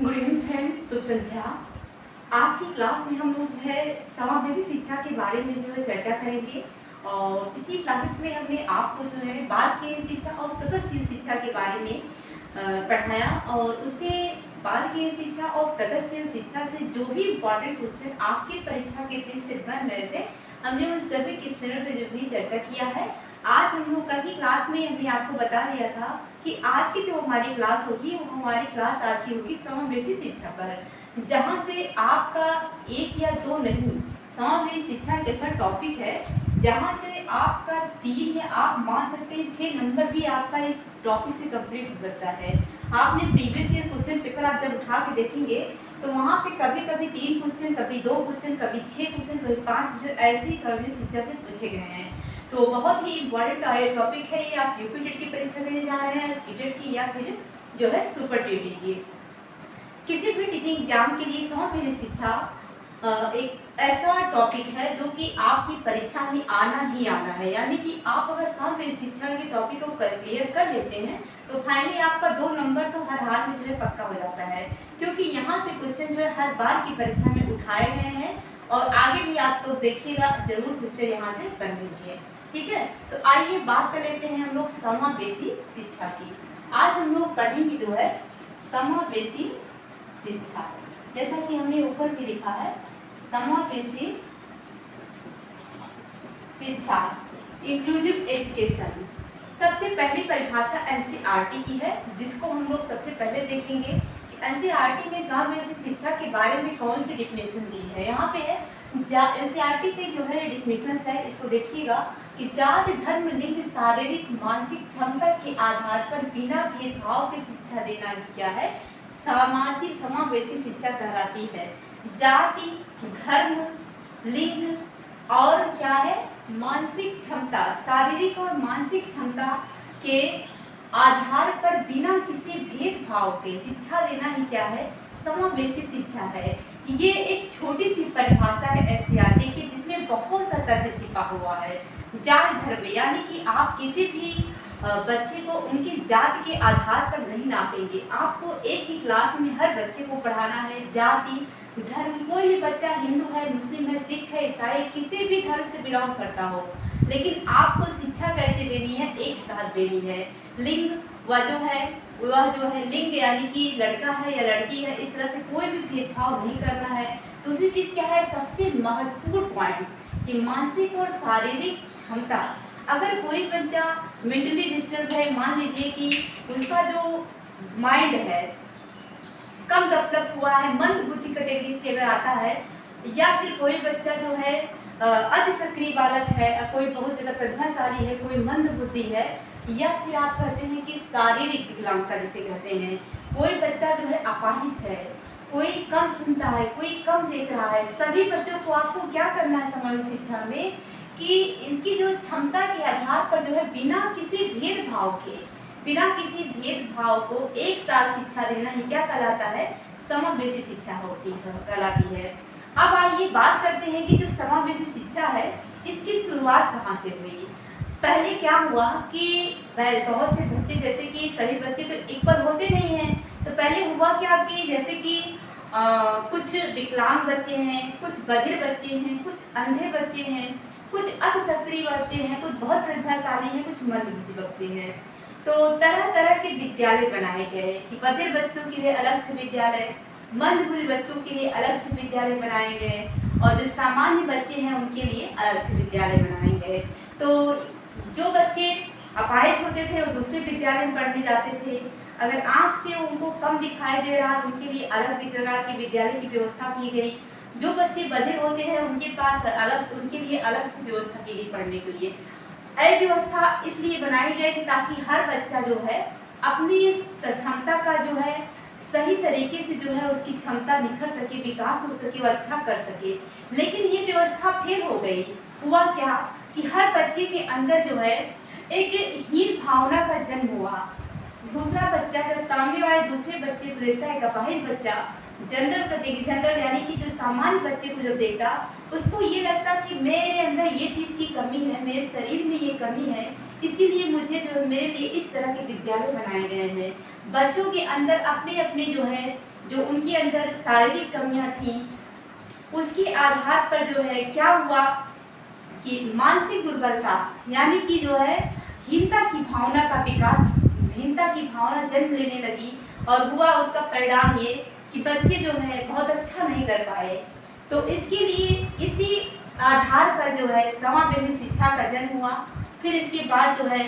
Good evening friend, शुभ संध्या। आज की class में हम लोग जो है समावेशी शिक्षा के बारे में जो है चर्चा करेंगे। और पिछली क्लासेस में हमने आपको जो है बाल केंद्रित शिक्षा और प्रगतिशील शिक्षा के बारे में पढ़ाया, और उसे बाल केंद्रित शिक्षा और प्रगतिशील शिक्षा से जो भी इम्पोर्टेंट क्वेश्चन आपकी परीक्षा के दृष्टि से बन रहे थे, हमने उन सभी क्वेश्चनों पर जो भी चर्चा किया है। आज हम लोग कल की क्लास में हमने आपको बता दिया था कि आज की जो हमारी क्लास होगी वो हमारी क्लास आज की होगी समावेशी शिक्षा पर, जहाँ से आपका एक या दो नहीं, समावेशी शिक्षा एक ऐसा टॉपिक है जहाँ से आपका 3 या आप मान सकते हैं 6 नंबर भी आपका इस टॉपिक से कंप्लीट हो सकता है। आपने प्रीवियस ईयर क्वेश्चन पेपर आप जब उठा के देखेंगे तो वहाँ पे कभी कभी 3 क्वेश्चन, कभी 2 क्वेश्चन, कभी 6 क्वेश्चन, कभी 5 क्वेश्चन ऐसे ही समावेशी शिक्षा से पूछे गए हैं। तो बहुत ही इम्पॉर्टेंट टॉपिक है ये। आप यूपी टेट की परीक्षा देने जा रहे हैं, सीटेट की या फिर जो है सुपर टेट की, किसी भी टीचिंग एग्जाम के लिए समावेशी शिक्षा एक ऐसा टॉपिक है जो कि आपकी परीक्षा में आना ही आना है। यानी कि आप अगर समावेशी शिक्षा के टॉपिक को क्लियर कर लेते हैं तो फाइनली आपका 2 नंबर तो हर हाल में जो है पक्का हो जाता है, क्योंकि यहाँ से क्वेश्चन जो है हर बार की परीक्षा में उठाए गए हैं और आगे भी आप तो देखिएगा जरूर क्वेश्चन यहाँ से बनेंगे। ठीक है, तो आइए बात कर लेते हैं हम लोग समावेशी शिक्षा की। आज हम लोग पढ़ेंगे जो है समावेशी शिक्षा, जैसा कि हमने ऊपर भी लिखा है समावेशी शिक्षा, इंक्लूसिव एजुकेशन। सबसे पहली परिभाषा एनसीईआरटी की है, जिसको हम लोग सबसे पहले देखेंगे कि एनसीईआरटी में समावेशी शिक्षा के बारे में कौन सी डिफिनेशन दी है। यहाँ पे है एनसीईआरटी के जो है डिफिनेशन है, इसको देखिएगा कि जाति, धर्म, लिंग, शारीरिक, मानसिक क्षमता के आधार पर बिना भेदभाव के शिक्षा देना क्या है, सामाजिक समावेशी शिक्षा कहलाती है। जाति, धर्म, लिंग और क्या है, मानसिक क्षमता, शारीरिक और मानसिक क्षमता के आधार पर बिना किसी भेदभाव के शिक्षा देना ही क्या है, समावेशी शिक्षा है। ये एक छोटी सी परिभाषा है एनसीईआरटी की, जिसमें बहुत सा तथ्य छिपा हुआ है। जाति, धर्म यानी कि आप किसी भी बच्चे को उनकी जाति के आधार पर नहीं नापेंगे। आपको एक ही क्लास में हर बच्चे को पढ़ाना है। जाति, धर्म, कोई भी बच्चा हिंदू है, मुस्लिम है, सिख है, ईसाई, किसी भी धर्म से बिलोंग करता हो, लेकिन आपको शिक्षा कैसे देनी है, एक साथ देनी है। लिंग वह जो है लिंग यानी कि लड़का है या लड़की है, इस तरह से कोई भी भेदभाव नहीं करना है। दूसरी चीज़ क्या है, सबसे महत्वपूर्ण पॉइंट कि मानसिक और शारीरिक क्षमता। अगर कोई बच्चा मेंटली डिस्टर्ब है, मान लीजिए कि उसका जो माइंड है कम डेवलप हुआ है, मंद बुद्धि कैटेगरी से अगर आता है, या फिर कोई बच्चा जो है अति सक्रिय बालक है, कोई बहुत ज़्यादा प्रतिभाशाली है, कोई मंद बुद्धि है, या फिर आप कहते हैं कि शारीरिक विकलांगता जिसे कहते हैं, कोई बच्चा जो है अपाहिज है, कोई कम सुनता है, कोई कम देख रहा है, सभी बच्चों को आपको क्या करना है समावेशी शिक्षा में कि इनकी जो क्षमता के आधार पर जो है बिना किसी भेदभाव को एक साथ शिक्षा देना ही क्या कहलाता है, समावेशी शिक्षा होती है, कहलाती है। अब आइए बात करते हैं कि जो समावेशी शिक्षा है इसकी शुरुआत कहाँ से हुई। पहले क्या हुआ कि बहुत से बच्चे, जैसे कि सभी बच्चे तो इक्वल होते नहीं हैं, तो पहले हुआ क्या कि जैसे कि कुछ विकलांग बच्चे हैं, कुछ बधिर बच्चे हैं, कुछ अंधे बच्चे हैं, कुछ अति सक्रिय बच्चे हैं, कुछ बहुत प्रतिभाशाली हैं, कुछ मंदबुद्धि बच्चे हैं। तो तरह तरह के विद्यालय बनाए गए कि बधिर बच्चों के लिए अलग से विद्यालय, मंदबुद्धि बच्चों के लिए अलग से विद्यालय बनाए गए, और जो सामान्य बच्चे हैं उनके लिए अलग से विद्यालय बनाए गए। तो जो बच्चे अपाहिज होते थे वो दूसरे विद्यालय में पढ़ने जाते थे। अगर आँख से उनको कम दिखाई दे रहा तो उनके लिए अलग प्रकार के विद्यालय की व्यवस्था की गई। जो बच्चे बधिर होते हैं उनके पास उनके लिए अलग से व्यवस्था की गई पढ़ने के लिए। यह व्यवस्था इसलिए बनाई गई थी ताकि हर बच्चा जो है अपनी क्षमता का जो है सही तरीके से जो है उसकी क्षमता निखर सके, विकास हो सके, वो अच्छा कर सके। लेकिन ये व्यवस्था फेल हो गई। हुआ क्या कि हर बच्चे के अंदर जो है एक हीन भावना का जन्म हुआ। दूसरा बच्चा जब सामने वाले दूसरे बच्चे को देखता है, एक अपाहिज बच्चा, जनरल कैटेगरी, जनरल यानी कि जो सामान्य बच्चे को जो देखता, उसको ये लगता कि मेरे अंदर ये चीज़ की कमी है, मेरे शरीर में ये कमी है, इसीलिए मुझे जो है मेरे लिए इस तरह के विद्यालय बनाए गए हैं। बच्चों के अंदर अपने अपने जो है, जो उनके अंदर शारीरिक कमियां थी, उसके आधार पर जो है क्या हुआ कि मानसिक दुर्बलता यानी कि जो है हीनता की भावना का विकास, हीनता की भावना जन्म लेने लगी, और हुआ उसका परिणाम ये कि बच्चे जो है बहुत अच्छा नहीं कर पाए। तो इसके लिए इसी आधार पर जो है समावेशी शिक्षा का जन्म हुआ। फिर इसके बाद जो है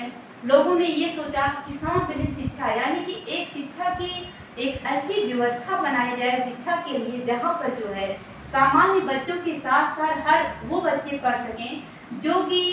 लोगों ने ये सोचा कि समावेशी शिक्षा यानी कि एक शिक्षा की एक ऐसी व्यवस्था बनाई जाए शिक्षा के लिए, जहाँ पर जो है सामान्य बच्चों के साथ साथ हर वो बच्चे पढ़ सकें जो कि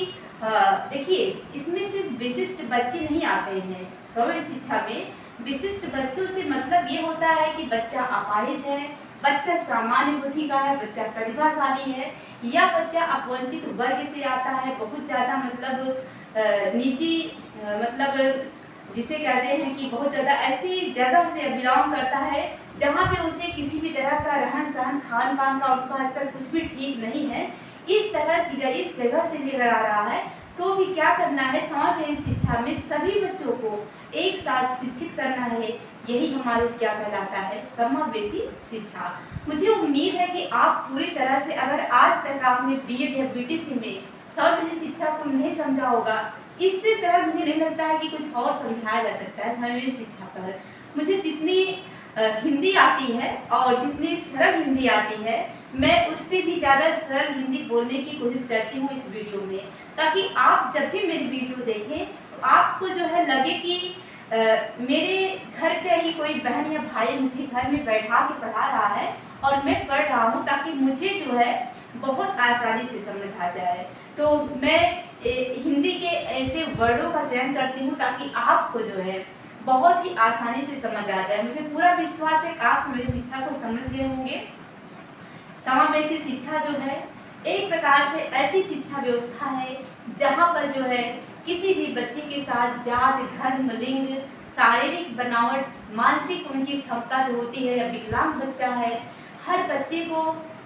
देखिए, इसमें सिर्फ विशिष्ट बच्चे नहीं आते हैं। प्रौढ़ शिक्षा में विशिष्ट बच्चों से मतलब ये होता है कि बच्चा अपाहिज है, बच्चा सामान्य बुद्धि का है, बच्चा प्रतिभाशाली है, या बच्चा अपवंचित वर्ग से आता है, बहुत ज़्यादा मतलब निजी मतलब जिसे कहते हैं कि बहुत ज़्यादा ऐसी जगह से बिलोंग करता है जहाँ पे उसे किसी भी तरह का रहन सहन खान पान का उनका स्तर कुछ भी ठीक नहीं है। इस जगह से भी अगर आ रहा है तो भी क्या करना है, समावेशी शिक्षा में सभी बच्चों को एक साथ शिक्षित करना है। यही हमारे क्या कहलाता है, समावेशी शिक्षा। मुझे उम्मीद है कि आप पूरी तरह से, अगर आज तक आपने बीएड या बीटीसी में समावेशी शिक्षा को नहीं समझा होगा, इससे सरल मुझे नहीं लगता है कि कुछ और समझाया जा सकता है समावेशी शिक्षा पर। मुझे जितनी हिंदी आती है और जितनी सरल हिंदी आती है, मैं उससे भी ज़्यादा सरल हिंदी बोलने की कोशिश करती हूँ इस वीडियो में, ताकि आप जब भी मेरी वीडियो देखें तो आपको जो है लगे कि मेरे घर का ही कोई बहन या भाई मुझे घर में बैठा के पढ़ा रहा है और मैं पढ़ रहा हूँ, ताकि मुझे जो है बहुत आसानी से समझ आ जाए। तो मैं हिंदी के ऐसे वर्डों का चयन करती हूँ ताकि आपको जो है बहुत ही आसानी से समझ आ जाए। मुझे पूरा विश्वास है कि आप मेरी शिक्षा को समझ गए होंगे। समावेशी शिक्षा जो है एक प्रकार से ऐसी शिक्षा व्यवस्था है जहाँ पर जो है किसी भी बच्चे के साथ जात, धर्म, लिंग, शारीरिक बनावट, मानसिक उनकी क्षमता जो होती है, या विकलांग बच्चा है, हर बच्चे को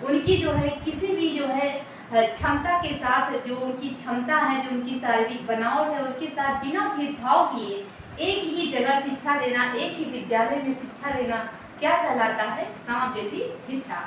उनकी जो है किसी भी जो है क्षमता के साथ, जो उनकी क्षमता है, जो उनकी शारीरिक बनावट है, उसके साथ बिना भेदभाव किए एक ही जगह शिक्षा देना, एक ही विद्यालय में शिक्षा देना क्या कहलाता है, समावेशी शिक्षा।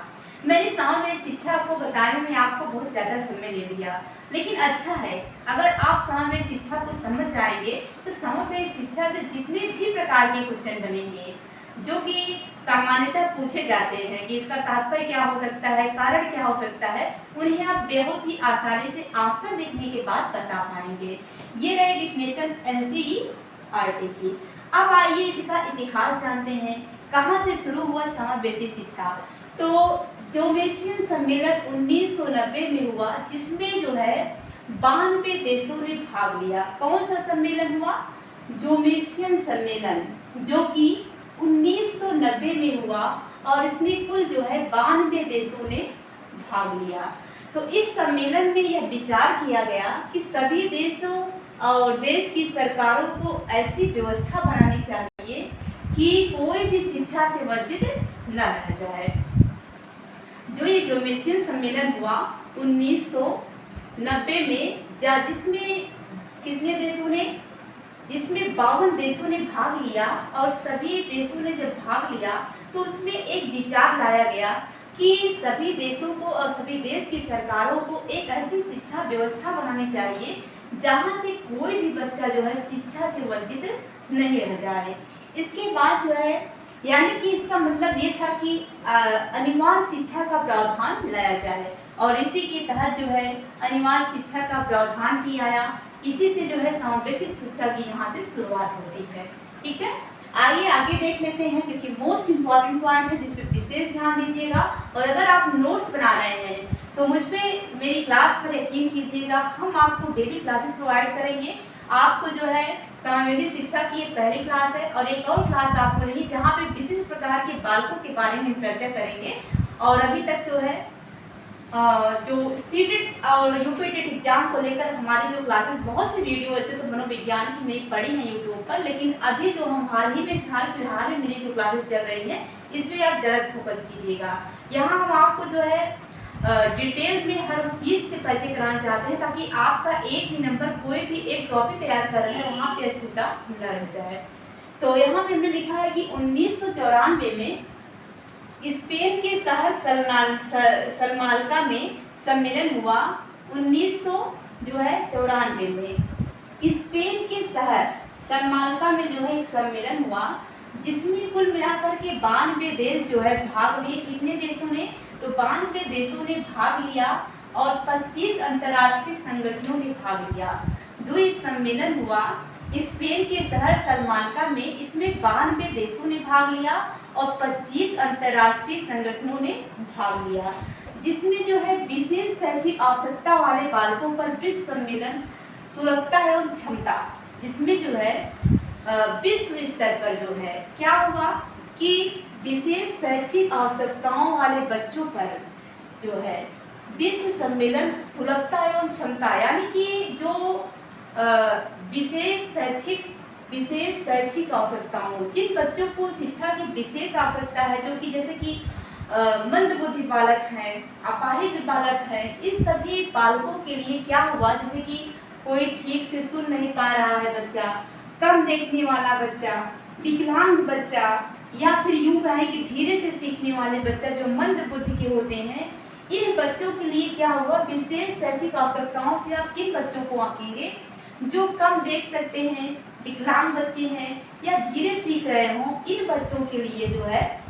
मैंने समावेशी शिक्षा को बताने में आपको बहुत ज़्यादा समय ले लिया, लेकिन अच्छा है अगर आप समावेशी शिक्षा को समझ जाएंगे तो समावेशी शिक्षा से जितने भी प्रकार के क्वेश्चन बनेंगे जो कि सामान्यतः पूछे जाते हैं कि इसका तात्पर्य क्या हो सकता है, कारण क्या हो सकता है, उन्हें आप बहुत ही आसानी से ऑप्शन लिखने के बाद बता पाएंगे। ये रहे डिफिनेशन एनसीईआरटी की। अब आइए इसका इतिहास जानते हैं, कहाँ से शुरू हुआ समावेशी शिक्षा। तो जोमेसियन सम्मेलन 1990 में हुआ, जिसमें जो है 92 देशों ने भाग लिया। कौन सा सम्मेलन हुआ? जोमेसियन सम्मेलन, जो कि 1990 में हुआ, और इसमें कुल जो है 92 देशों ने भाग लिया। तो इस सम्मेलन में यह विचार किया गया कि सभी देशों और देश की सरकारों को ऐसी व्यवस्था बनानी चाहिए कि कोई भी शिक्षा से वंचित न रह जाए। जो ये जोमेसियन सम्मेलन हुआ 1990 में, जिसमें कितने देशों ने, जिसमें 52 देशों ने भाग लिया, और सभी देशों ने जब भाग लिया तो उसमें एक विचार लाया गया कि सभी देशों को और सभी देश की सरकारों को एक ऐसी शिक्षा व्यवस्था बनानी चाहिए जहां से कोई भी बच्चा जो है शिक्षा से वंचित नहीं रह जाए। इसके बाद जो है, यानी कि इसका मतलब ये था कि अनिवार्य शिक्षा का प्रावधान लाया जाए, और इसी के तहत जो है अनिवार्य शिक्षा का प्रावधान भी आया। इसी से जो है समावेशी शिक्षा की यहाँ से शुरुआत होती है। ठीक है, आइए आगे देख लेते हैं, क्योंकि मोस्ट इम्पॉर्टेंट पॉइंट है जिस पे विशेष ध्यान दीजिएगा। और अगर आप नोट्स बना रहे हैं तो मुझ पर मेरी क्लास पर यकीन कीजिएगा, हम आपको डेली क्लासेस प्रोवाइड करेंगे। आपको जो है समावेशी शिक्षा की ये पहली क्लास है, और एक और क्लास आपको रही जहाँ पे विशिष्ट प्रकार के बालकों के बारे में चर्चा करेंगे। और अभी तक जो है जो सीटेट और यूपीटेट एग्जाम को लेकर हमारी जो क्लासेस, बहुत सी वीडियो ऐसे तो मनोविज्ञान की नहीं पढ़ी हैं यूट्यूब पर, लेकिन अभी जो हम हाल फिलहाल में मेरी जो क्लासेस चल रही हैं इस पर आप ज़्यादा फोकस कीजिएगा। यहाँ हम आपको जो है डिटेल में हर उस चीज़ से परिचय कराना चाहते हैं ताकि आपका एक भी नंबर कोई भी एक टॉपिक तैयार कर रहे हैं वहाँ पे अछूता न रह जाए। तो यहाँ पे हमने लिखा है कि 1994 में स्पेन के शहर सलमाल्का में सम्मेलन हुआ। 1994 में स्पेन के शहर सलमाल्का में जो है एक सम्मेलन हुआ जिसमें कुल मिलाकर के 92 देश जो है भाग लिए। कितने देशों ने? तो 92 देशों ने भाग लिया और 25 अंतर्राष्ट्रीय संगठनों ने भाग लिया। जो ये सम्मेलन हुआ स्पेन के शहर सलमाल्का में, इसमें 92 देशों ने भाग लिया और 25 अंतर्राष्ट्रीय संगठनों ने भाग लिया, जिसमें जो है विशेष शैक्षिक आवश्यकता वाले बालकों पर विश्व सम्मेलन सुलभता एवं क्षमता, जिसमें जो है विश्व स्तर पर जो है क्या हुआ कि विशेष शैक्षिक आवश्यकताओं वाले बच्चों पर जो है विश्व सम्मेलन सुलभता एवं क्षमता, यानी कि जो विशेष शैक्षिक आवश्यकताओं, जिन बच्चों को शिक्षा की विशेष आवश्यकता है, जो कि जैसे कि मंदबुद्धि बालक हैं, अपाहिज बालक हैं, इस सभी बालकों के लिए क्या हुआ, जैसे कि कोई ठीक से सुन नहीं पा रहा है बच्चा, कम देखने वाला बच्चा, विकलांग बच्चा, या फिर यूँ कहें कि धीरे से सीखने वाले बच्चा जो मंद बुद्धि के होते हैं, इन बच्चों के लिए क्या हुआ, विशेष शैक्षिक आवश्यकताओं से आप किन बच्चों को आंकेंगे? जो कम देख सकते हैं, विकलांग बच्चे हैं या धीरे सीख रहे हों, इन बच्चों के लिए जो है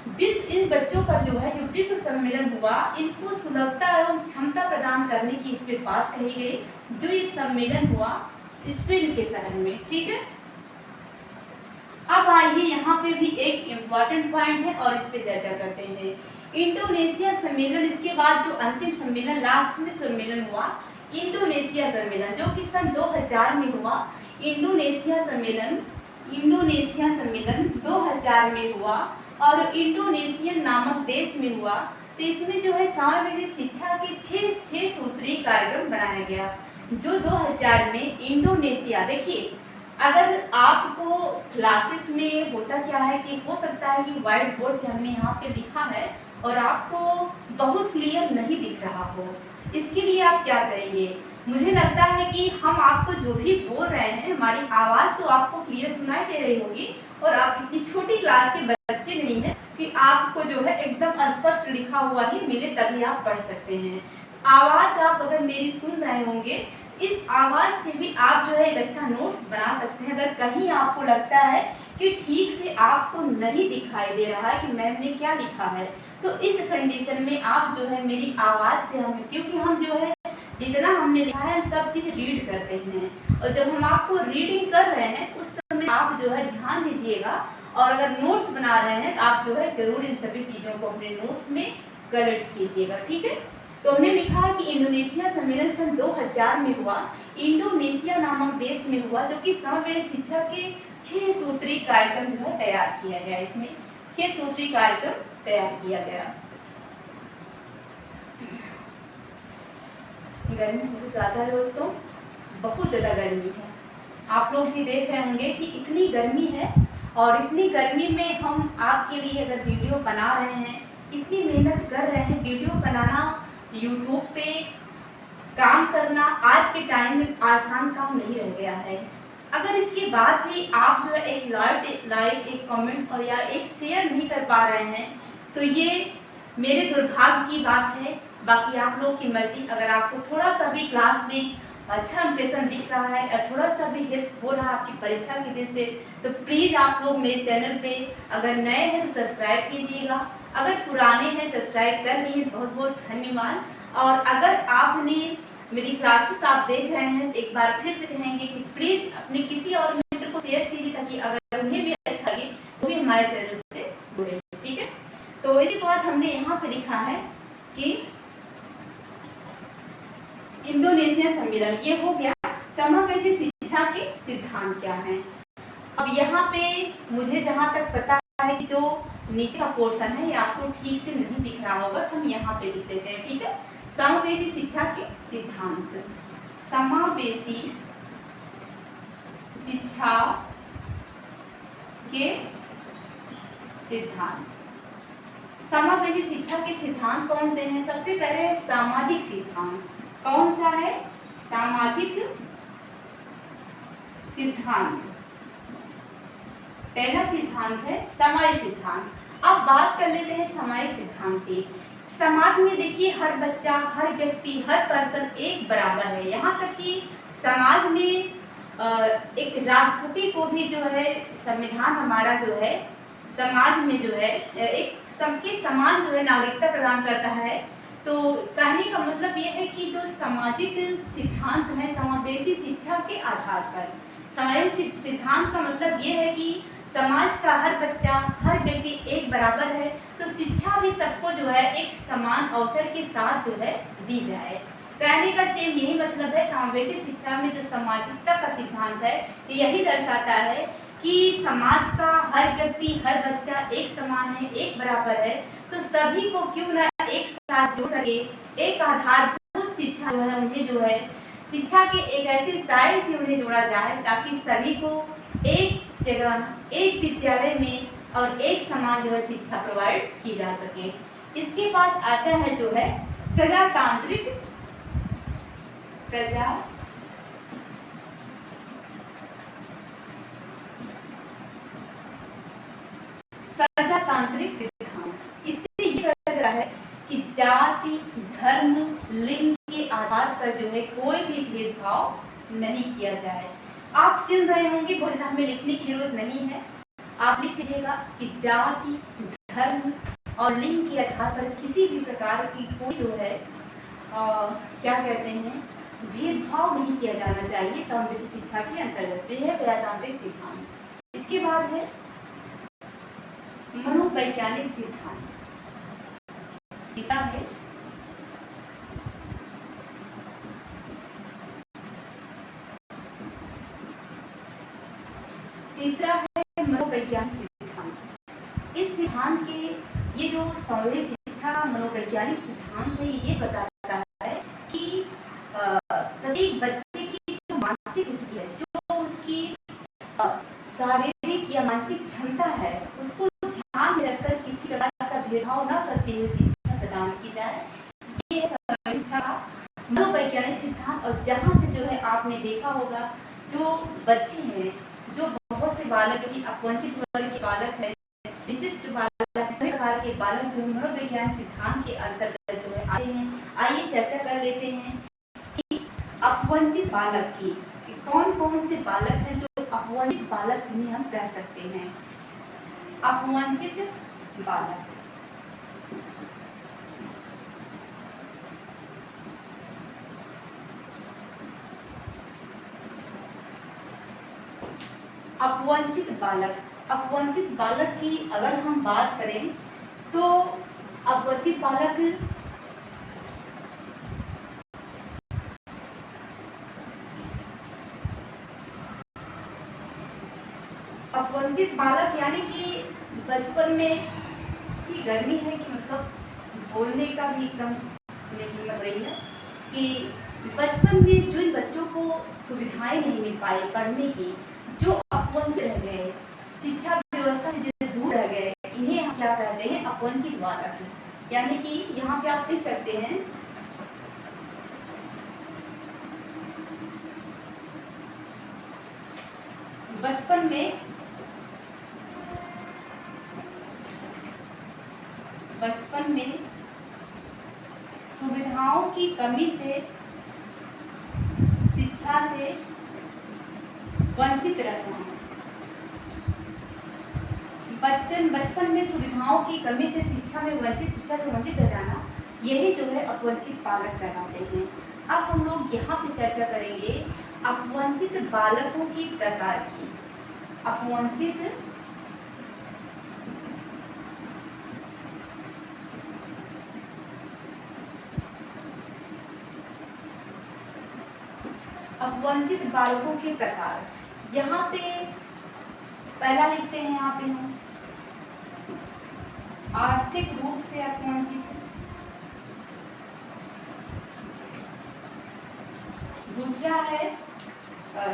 इन बच्चों पर जो है जो विश्व सम्मेलन हुआ, इनको सुलभता एवं क्षमता प्रदान करने की इस पर बात कही गई, जो ये सम्मेलन हुआ स्पेन के शहर में। ठीक है, अब आइए यहाँ पे भी एक इम्पॉर्टेंट पॉइंट है और इस पे चर्चा करते हैं। इंडोनेशिया सम्मेलन, इसके बाद जो अंतिम सम्मेलन, लास्ट में सम्मेलन हुआ इंडोनेशिया सम्मेलन, जो कि सन 2000 में हुआ। इंडोनेशिया सम्मेलन 2000 में हुआ और इंडोनेशियन नामक देश में हुआ। तो इसमें जो है समावेशी शिक्षा के 6 सूत्रीय कार्यक्रम बनाया गया, जो 2000 में इंडोनेशिया। देखिए, अगर आपको क्लासेस में होता क्या है कि हो सकता है कि व्हाइट बोर्ड पे हमने यहाँ पे लिखा है और आपको बहुत क्लियर नहीं दिख रहा हो, इसके लिए आप क्या करेंगे? मुझे लगता है कि हम आपको जो भी बोल रहे हैं, हमारी आवाज़ तो आपको क्लियर सुनाई दे रही होगी, और आप इतनी छोटी क्लास के बच्चे नहीं हैं कि आपको जो है एकदम स्पष्ट लिखा हुआ ही मिले तभी आप पढ़ सकते हैं। आवाज़ आप अगर मेरी सुन रहे होंगे, इस आवाज़ से भी आप जो है एक अच्छा नोट्स बना सकते हैं। अगर कहीं आपको लगता है कि ठीक से आपको नहीं दिखाई दे रहा है कि मैम ने क्या लिखा है, तो इस कंडीशन में आप जो है मेरी आवाज़ से हम, क्योंकि हम जो है जितना हमने लिखा है हम सब चीज़ रीड करते हैं, और जब हम आपको रीडिंग कर रहे हैं उस समय आप जो है ध्यान दीजिएगा, और अगर नोट्स बना रहे हैं तो आप जो है ज़रूर इन सभी चीज़ों को अपने नोट्स में कलेक्ट कीजिएगा। ठीक है, तो हमने लिखा है कि इंडोनेशिया सम्मेलन सन 2000 में हुआ, इंडोनेशिया नामक देश में हुआ, जो कि समवेत शिक्षा के 6 सूत्रीय कार्यक्रम जो है तैयार किया गया। इसमें 6 सूत्रीय कार्यक्रम तैयार किया गया। गर्मी बहुत ज़्यादा है दोस्तों, बहुत ज़्यादा गर्मी है। आप लोग भी देख रहे होंगे कि इतनी गर्मी है, और इतनी गर्मी में हम आपके लिए अगर वीडियो बना रहे हैं, इतनी मेहनत कर रहे हैं, वीडियो बनाना, यूट्यूब पे काम करना आज के टाइम में आसान काम नहीं रह गया है। अगर इसके बाद भी आप जो है एक लाइक, एक कमेंट और या एक शेयर नहीं कर पा रहे हैं, तो ये मेरे दुर्भाग्य की बात है। बाकी आप लोग की मर्जी। अगर आपको थोड़ा सा भी क्लास में अच्छा इंप्रेशन दिख रहा है या थोड़ा सा भी हेल्प हो रहा है आपकी परीक्षा की दृष्टि से, तो प्लीज़ आप लोग मेरे चैनल पे अगर नए हैं तो सब्सक्राइब कीजिएगा, अगर पुराने हैं सब्सक्राइब कर लिए बहुत बहुत धन्यवाद। और अगर आपने मेरी क्लासेस आप देख रहे हैं तो एक बार फिर से कहेंगे कि प्लीज़ अपने किसी और मित्र को शेयर कीजिए, ताकि अगर उन्हें भी अच्छा लगे वो भी हमारे चैनल से जुड़े। ठीक है, तो इसी बात हमने यहाँ पे लिखा है कि इंडोनेशिया सम्मेलन ये हो गया। समावेशी शिक्षा के सिद्धांत क्या हैं? अब यहाँ पे मुझे जहाँ तक पता है कि जो नीचे का पोर्शन है ये आपको ठीक से नहीं दिख रहा होगा, तो हम यहाँ पे लिख देते हैं। ठीक है, समावेशी शिक्षा के सिद्धांत। समावेशी शिक्षा के सिद्धांत। समावेशी शिक्षा के सिद्धांत कौन से हैं? सबसे पहले है सामाजिक सिद्धांत। कौन सा है? सामाजिक सिद्धांत। पहला सिद्धांत है समाज सिद्धांत। अब बात कर लेते हैं समाज सिद्धांत की। समाज में देखिए हर बच्चा, हर व्यक्ति, हर पर्सन एक बराबर है। यहाँ तक कि समाज में एक राष्ट्रपति को भी जो है, संविधान हमारा जो है समाज में जो है एक सबके समान जो है नागरिकता प्रदान करता है। तो कहने का मतलब ये है कि जो सामाजिक सिद्धांत है समावेशी शिक्षा के आधार पर। सामाजिक सिद्धांत का मतलब ये है कि समाज का हर बच्चा, हर व्यक्ति एक बराबर है, तो शिक्षा भी सबको जो है एक समान अवसर के साथ जो है दी जाए। कहने का सेम यही मतलब है। समावेशी शिक्षा में जो सामाजिकता का सिद्धांत है यही दर्शाता है कि समाज का हर व्यक्ति, हर बच्चा एक समान है, एक बराबर है, तो सभी को क्यों ना एक साथ जोड़ करके एक आधारभूत शिक्षा जो है उन्हें जो है शिक्षा के एक ऐसे साय से उन्हें जोड़ा जाए ताकि सभी को एक जगह, एक विद्यालय में और एक समान जो है शिक्षा प्रोवाइड की जा सके। इसके बाद आता है जो है प्रजातांत्रिक सिद्धांत। इससे ये पता चला है कि जाति, धर्म, लिंग के आधार पर जो है कोई भी भेदभाव नहीं किया जाए। आप सुन रहे होंगे, बहुत ज़्यादा हमें लिखने की जरूरत नहीं है। आप लिख लीजिएगा कि जाति, धर्म और लिंग के आधार पर किसी भी प्रकार की कोई जो है क्या कहते हैं भेदभाव नहीं किया जाना चाहिए समावेशी शिक्षा के अंतर्गत। यह है प्रजातांत्रिक सिद्धांत। इसके बाद है मनोवैज्ञानिक सिद्धांत। तीसरा है मनोवैज्ञानिक सिद्धांत। इस सिद्धांत के ये जो समावेशी शिक्षा मनोवैज्ञानिक सिद्धांत है ये बताता है कि प्रत्येक बच्चे की जो मानसिक स्थिति है, जो उसकी शारीरिक या मानसिक क्षमता है, उसको ध्यान में रखकर किसी प्रकार का भेदभाव न करते हुए शिक्षा प्रदान की जाए। ये शिक्षा मनोवैज्ञानिक सिद्धांत। और जहाँ से जो है आपने देखा होगा जो बच्चे हैं, जो बहुत से बालक, जो कि अपवंचित वर्ग के बालक है, विशिष्ट बालक, सभी प्रकार के बालक जो मनोवैज्ञानिक सिद्धांत के अंतर्गत जो है आए हैं। आइए चर्चा कर लेते हैं कि अपवंचित बालक की कौन कौन से बालक हैं जो अपवंचित बालक जिन्हें हम कह सकते हैं। अपवंचित बालक, अपवंचित बालक, अपवंचित बालक की अगर हम बात करें तो अपवंचित बालक यानी कि बचपन में ही गर्मी है कि मतलब बोलने का भी एकदम नहीं लग रही है कि बचपन में जिन बच्चों को सुविधाएं नहीं मिल पाई पढ़ने की, जो अपवंचित रह गए, शिक्षा व्यवस्था से जो दूर रह गए, इन्हें हम क्या कहते हैं? अपवंचित बालक। यानी कि यहाँ पे आप देख सकते हैं बचपन में सुविधाओं की कमी से शिक्षा से वंचित रह जाना। बचपन में सुविधाओं की कमी से शिक्षा से वंचित रह जाना, यही जो है अपवंचित बालक कहलाते हैं। अब हम लोग यहाँ पे चर्चा करेंगे अपवंचित बालकों की प्रकार की। अपवंचित बालकों के प्रकार। यहाँ पे पहला लिखते हैं, यहाँ पे हम आर्थिक रूप से अपवंचित, दूसरा है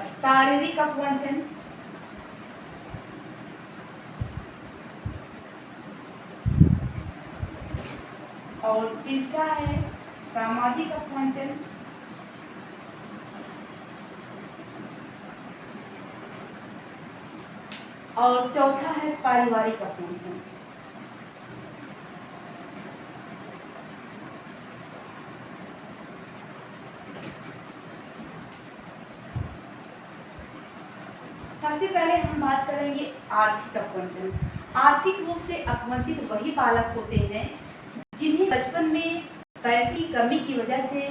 शारीरिक अपवंचन, और तीसरा है सामाजिक अपवंचन, और चौथा है पारिवारिक अपवंचन। सबसे पहले हम बात करेंगे आर्थिक अपवंचन। आर्थिक रूप से अपवंचित वही बालक होते हैं जिन्हें बचपन में पैसे की कमी की वजह से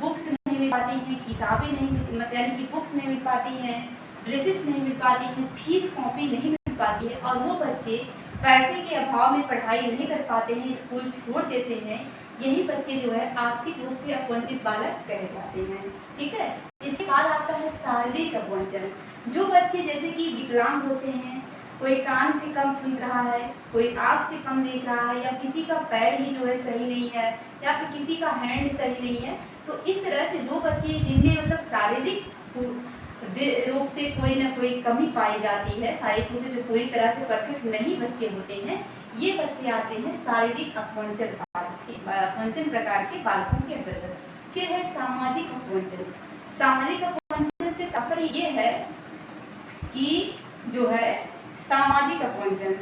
बुक्स नहीं मिल पाती हैं, किताबें नहीं, यानी कि बुक्स नहीं मिल पाती हैं, ड्रेसेस नहीं मिल पाती हैं, फीस कॉपी नहीं मिल पाती है, और वो बच्चे पैसे के अभाव में पढ़ाई नहीं कर पाते हैं, स्कूल छोड़ देते हैं। यही बच्चे जो है आर्थिक रूप से अपवंचित बालक कहे जाते हैं। ठीक है। इसके बाद आता है शारीरिक अपवंचन। जो बच्चे जैसे कि विकलांग होते हैं, कोई कान से कम सुन रहा है, कोई आँख से कम देख रहा है, या किसी का पैर ही जो है सही नहीं है, या फिर किसी का हैंड सही नहीं है, तो इस तरह से जो बच्चे जिनमें मतलब शारीरिक रूप से कोई ना कोई कमी पाई जाती है, शारीरिक रूप से जो पूरी तरह से परफेक्ट नहीं बच्चे होते हैं, ये बच्चे आते हैं शारीरिक अपवंचन प्रकार के बालकों के अंतर्गत। फिर है सामाजिक अपवंचन। सामाजिक अपवंचन से तात्पर्य ये है कि जो है सामाजिक अपवंचन,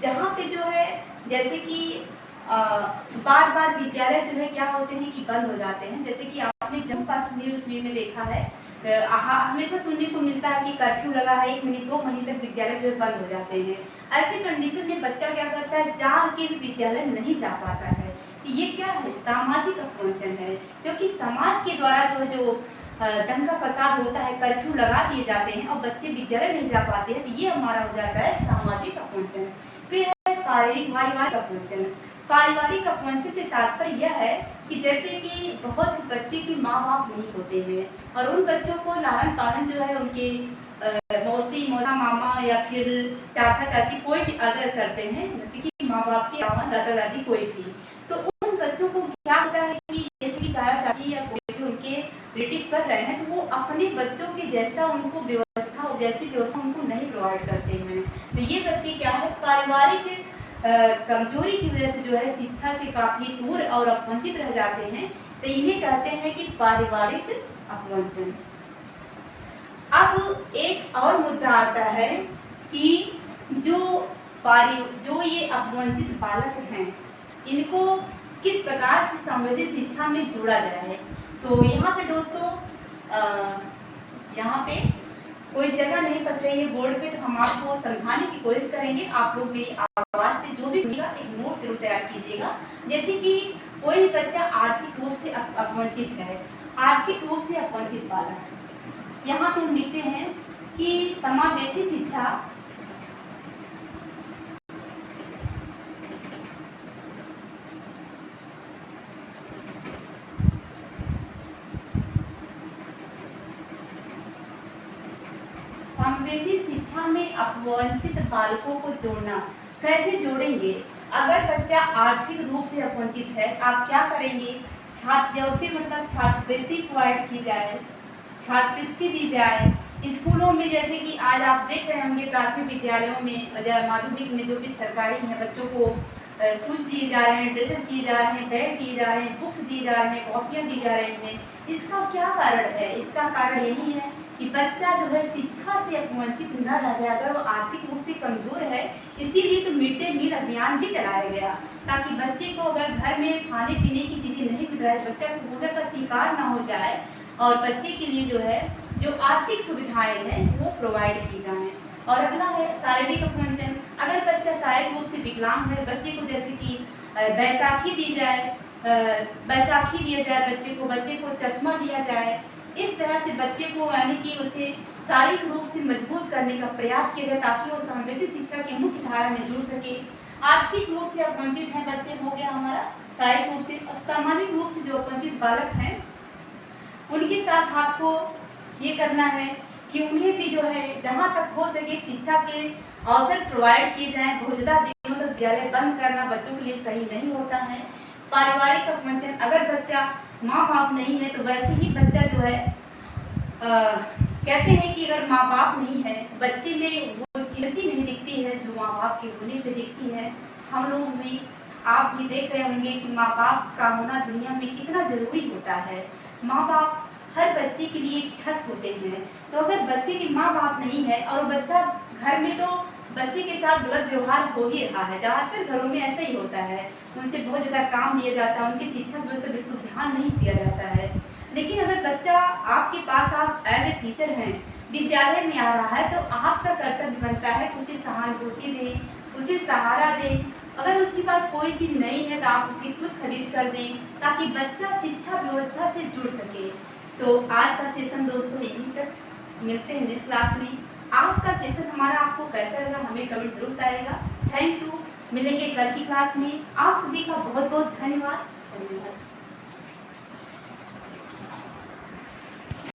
जहाँ पे जो है जैसे कि बार बार विद्यालय जो है क्या होते हैं कि बंद हो जाते हैं। जैसे कि आपने जम्मू कश्मीर उसमें में देखा है, हमेशा सुनने को मिलता है कि कर्फ्यू लगा है, 1 महीने 2 महीने तक विद्यालय जो है बंद हो जाते हैं। ऐसे कंडीशन में बच्चा क्या करता है, जा के भी विद्यालय नहीं जा पाता है। ये क्या है, सामाजिक अपवंचन है, क्योंकि समाज के द्वारा जो दंगा फसाद होता है, कर्फ्यू लगा दिए जाते हैं और बच्चे विद्यालय नहीं जा पाते हैं, तो ये हमारा हो जाता है सामाजिक अपवंचन। फिर है पारिवारिक अपवंचन। पारिवारिक अपवंचन से तात्पर्य यह है कि जैसे कि बहुत से बच्चे के माँ बाप नहीं होते हैं, और उन बच्चों को लालन पालन जो है उनके मौसी मौसा मामा या फिर चाचा चाची कोई भी आदर करते हैं, जैसे कि माँ बाप के अलावा दादा दादी कोई भी, तो उन बच्चों को क्या होता है कि जैसे कि चाचा चाची या कोई भी उनके रिलेटिव कर रहे हैं, तो वो अपने बच्चों के जैसा उनको व्यवस्था उनको नहीं प्रोवाइड करते हैं। तो ये बच्चे क्या है, पारिवारिक कमजोरी की वजह से जो है शिक्षा से काफ़ी दूर और अपवंचित रह जाते हैं, तो इन्हें कहते हैं कि पारिवारिक अपवंचन। अब एक और मुद्दा आता है कि जो ये अपवंचित बालक हैं, इनको किस प्रकार से सामाजिक शिक्षा में जोड़ा जाए। तो यहाँ पे दोस्तों यहाँ पे कोई जगह नहीं बच रही है बोर्ड पे, तो हम आपको समझाने की कोशिश करेंगे। आप लोग मेरी आवाज़ से जो भी सुनेगा एक नोट जरूर तैयार कीजिएगा। जैसे कि कोई भी बच्चा आर्थिक रूप से अपवंचित है, आर्थिक रूप से अपवंचित बालक, यहाँ पे हम लिखते हैं कि समावेशी शिक्षा समावेशी शिक्षा में अपवंचित बालकों को जोड़ना। कैसे जोड़ेंगे? अगर बच्चा आर्थिक रूप से अपवंचित है, आप क्या करेंगे, छात्रवृत्ति मतलब छात्रवृत्ति प्रोवाइड की जाए, छात्रवृत्ति दी जाए। स्कूलों में जैसे कि आज आप देख रहे होंगे प्राथमिक विद्यालयों में, माध्यमिक में जो भी सरकारी हैं, बच्चों को शूज दिए जा रहे हैं, ड्रेसेस दिए जा रहे हैं, बैग दिए जा रहे हैं, बुक्स दिए जा रहे हैं, कॉपियाँ दी जा रही हैं। इसका क्या कारण है? इसका कारण यही है कि बच्चा जो है शिक्षा से अपवंचित न रह जाए। अगर वो आर्थिक रूप से कमज़ोर है, इसीलिए तो मिड डे मील अभियान भी चलाया गया, ताकि बच्चे को अगर घर में खाने पीने की चीज़ें नहीं मिल रहा है, बच्चा भोजन का शिकार ना हो जाए, और बच्चे के लिए जो है जो आर्थिक सुविधाएं हैं वो प्रोवाइड की जाएँ। और अगला है शारीरिक अपवंचन। अगर बच्चा शारीरिक रूप से विकलांग है, बच्चे को जैसे कि बैसाखी दी जाए, बैसाखी दिया जाए बच्चे को चश्मा दिया जाए, इस तरह से बच्चे को यानी कि उसे शारीरिक रूप से मजबूत करने का प्रयास किया जाए, ताकि वो समावेशी शिक्षा की मुख्य धारा में जुड़ सके। आर्थिक रूप से अपवंचित है बच्चे, हो गया हमारा शारीरिक रूप से। और सामाजिक रूप से जो अपवंचित बालक हैं, उनके साथ आपको ये करना है कि उन्हें भी जो है जहाँ तक हो सके शिक्षा के अवसर प्रोवाइड किए जाएँ। बहुत ज़्यादा दिनों तक विद्यालय बंद करना बच्चों के लिए सही नहीं होता है। पारिवारिक अपवंचन, अगर बच्चा माँ बाप नहीं है तो वैसे ही बच्चा जो है कहते हैं कि अगर माँ बाप नहीं है तो बच्चे में वो एनर्जी नहीं दिखती है जो माँ बाप के होने पे दिखती है। हम लोग भी, आप भी देख रहे होंगे कि माँ बाप का होना दुनिया में कितना ज़रूरी होता है। माँ बाप हर बच्चे के लिए एक छत होते हैं। तो अगर बच्चे के माँ बाप नहीं है और बच्चा घर में, तो बच्चे के साथ गलत व्यवहार हो ही रहा है। ज़्यादातर घरों में ऐसा ही होता है, उनसे बहुत ज़्यादा काम लिया जाता है, उनकी शिक्षा की वजह से बिल्कुल ध्यान नहीं दिया जाता है। लेकिन अगर बच्चा आपके पास, आप एज ए टीचर हैं, विद्यालय में आ रहा है, तो आपका कर्तव्य बनता है कि उसे सहानुभूति दें, उसे सहारा दें। अगर उसके पास कोई चीज़ नहीं है तो आप उसे खुद खरीद कर दें, ताकि बच्चा शिक्षा व्यवस्था से जुड़ सके। तो आज का सेशन दोस्तों यहीं तक, मिलते हैं नेक्स्ट क्लास में। आज का सेशन हमारा आपको कैसा लगा हमें कमेंट जरूर बताइएगा। Thank you. मिलेंगे कल की क्लास में। आप सभी का बहुत बहुत धन्यवाद।